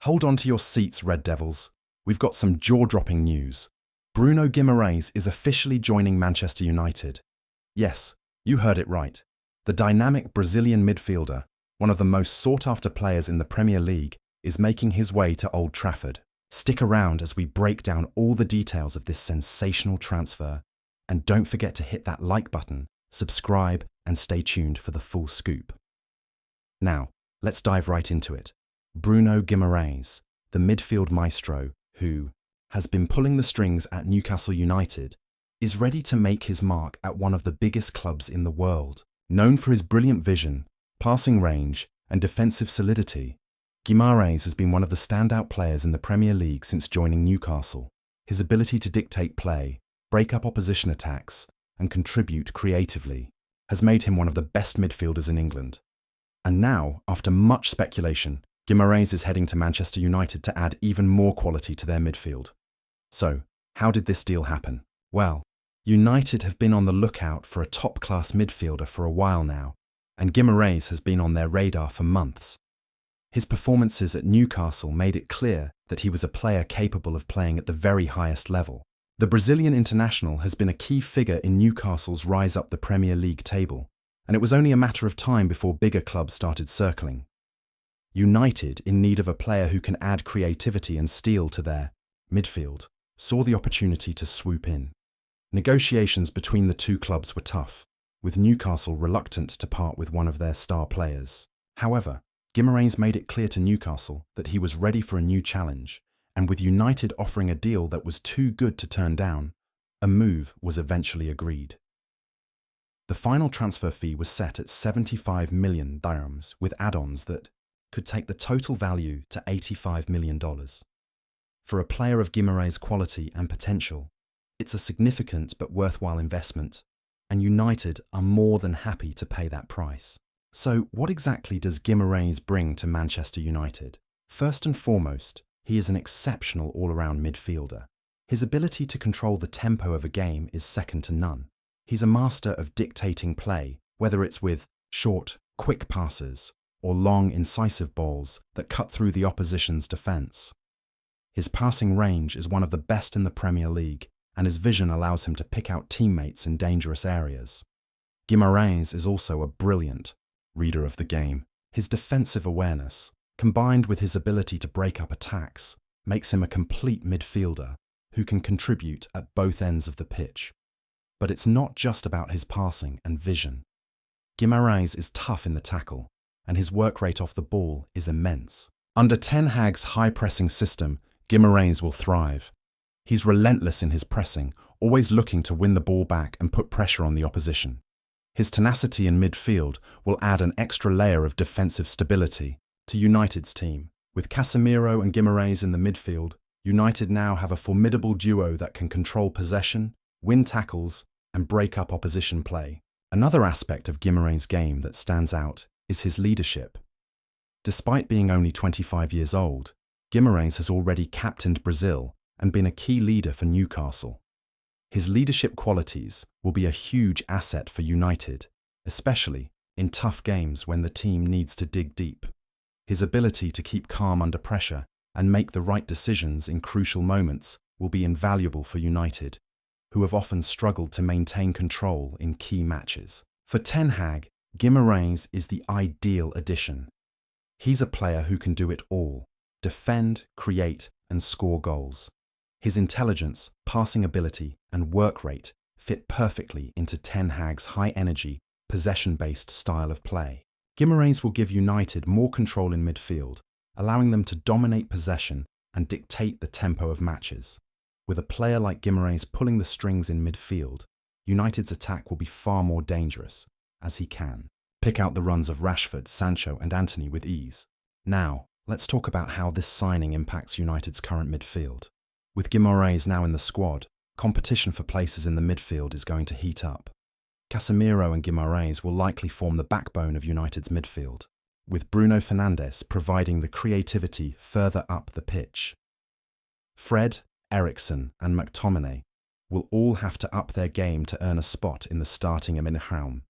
Hold on to your seats, Red Devils. We've got some jaw-dropping news. Bruno Guimarães is officially joining Manchester United. Yes, you heard it right. The dynamic Brazilian midfielder, one of the most sought-after players in the Premier League, is making his way to Old Trafford. Stick around as we break down all the details of this sensational transfer. And don't forget to hit that like button, subscribe, and stay tuned for the full scoop. Now, let's dive right into it. Bruno Guimarães, the midfield maestro who has been pulling the strings at Newcastle United, is ready to make his mark at one of the biggest clubs in the world. Known for his brilliant vision, passing range, and defensive solidity, Guimarães has been one of the standout players in the Premier League since joining Newcastle. His ability to dictate play, break up opposition attacks, and contribute creatively has made him one of the best midfielders in England. And now, after much speculation, Guimarães is heading to Manchester United to add even more quality to their midfield. So, how did this deal happen? Well, United have been on the lookout for a top-class midfielder for a while now, and Guimarães has been on their radar for months. His performances at Newcastle made it clear that he was a player capable of playing at the very highest level. The Brazilian international has been a key figure in Newcastle's rise up the Premier League table, and it was only a matter of time before bigger clubs started circling. United, in need of a player who can add creativity and steel to their midfield, saw the opportunity to swoop in. Negotiations between the two clubs were tough, with Newcastle reluctant to part with one of their star players. However, Guimarães made it clear to Newcastle that he was ready for a new challenge, and with United offering a deal that was too good to turn down, a move was eventually agreed. The final transfer fee was set at 75 million dirhams, with add-ons that could take the total value to $85 million. For a player of Guimarães' quality and potential, it's a significant but worthwhile investment, and United are more than happy to pay that price. So, what exactly does Guimarães bring to Manchester United? First and foremost, he is an exceptional all-around midfielder. His ability to control the tempo of a game is second to none. He's a master of dictating play, whether it's with short, quick passes or long, incisive balls that cut through the opposition's defence. His passing range is one of the best in the Premier League, and his vision allows him to pick out teammates in dangerous areas. Guimarães is also a brilliant reader of the game. His defensive awareness, combined with his ability to break up attacks, makes him a complete midfielder who can contribute at both ends of the pitch. But it's not just about his passing and vision. Guimarães is tough in the tackle, and his work rate off the ball is immense. Under Ten Hag's high-pressing system, Guimarães will thrive. He's relentless in his pressing, always looking to win the ball back and put pressure on the opposition. His tenacity in midfield will add an extra layer of defensive stability to United's team. With Casemiro and Guimarães in the midfield, United now have a formidable duo that can control possession, win tackles, and break up opposition play. Another aspect of Guimarães' game that stands out is his leadership. Despite being only 25 years old, Guimarães has already captained Brazil and been a key leader for Newcastle. His leadership qualities will be a huge asset for United, especially in tough games when the team needs to dig deep. His ability to keep calm under pressure and make the right decisions in crucial moments will be invaluable for United, who have often struggled to maintain control in key matches. For Ten Hag, Guimarães is the ideal addition. He's a player who can do it all: defend, create, and score goals. His intelligence, passing ability, and work rate fit perfectly into Ten Hag's high-energy, possession-based style of play. Guimarães will give United more control in midfield, allowing them to dominate possession and dictate the tempo of matches. With a player like Guimarães pulling the strings in midfield, United's attack will be far more dangerous, as he can pick out the runs of Rashford, Sancho, and Antony with ease. Now, let's talk about how this signing impacts United's current midfield. With Guimarães now in the squad, competition for places in the midfield is going to heat up. Casemiro and Guimarães will likely form the backbone of United's midfield, with Bruno Fernandes providing the creativity further up the pitch. Fred, Eriksen, and McTominay will all have to up their game to earn a spot in the starting 11.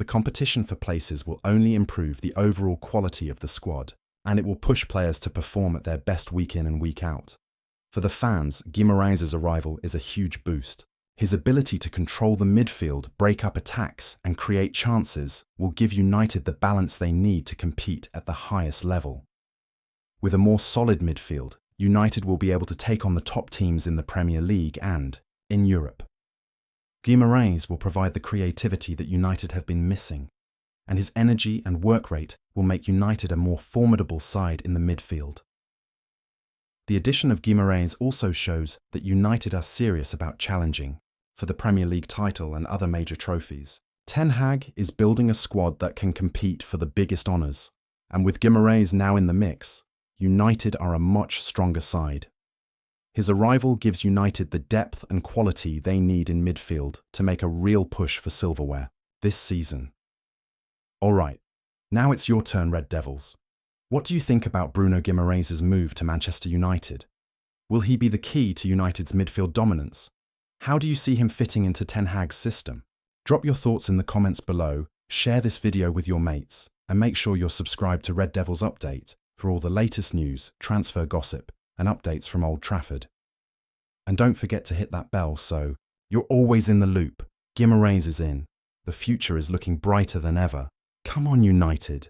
The competition for places will only improve the overall quality of the squad, and it will push players to perform at their best week in and week out. For the fans, Guimarães' arrival is a huge boost. His ability to control the midfield, break up attacks, and create chances will give United the balance they need to compete at the highest level. With a more solid midfield, United will be able to take on the top teams in the Premier League and in Europe. Guimarães will provide the creativity that United have been missing, and his energy and work rate will make United a more formidable side in the midfield. The addition of Guimarães also shows that United are serious about challenging for the Premier League title and other major trophies. Ten Hag is building a squad that can compete for the biggest honours, and with Guimarães now in the mix, United are a much stronger side. His arrival gives United the depth and quality they need in midfield to make a real push for silverware this season. Alright, now it's your turn, Red Devils. What do you think about Bruno Guimarães' move to Manchester United? Will he be the key to United's midfield dominance? How do you see him fitting into Ten Hag's system? Drop your thoughts in the comments below, share this video with your mates, and make sure you're subscribed to Red Devils Update for all the latest news, transfer gossip, and updates from Old Trafford. And don't forget to hit that bell so you're always in the loop. Guimarães is in. The future is looking brighter than ever. Come on, United.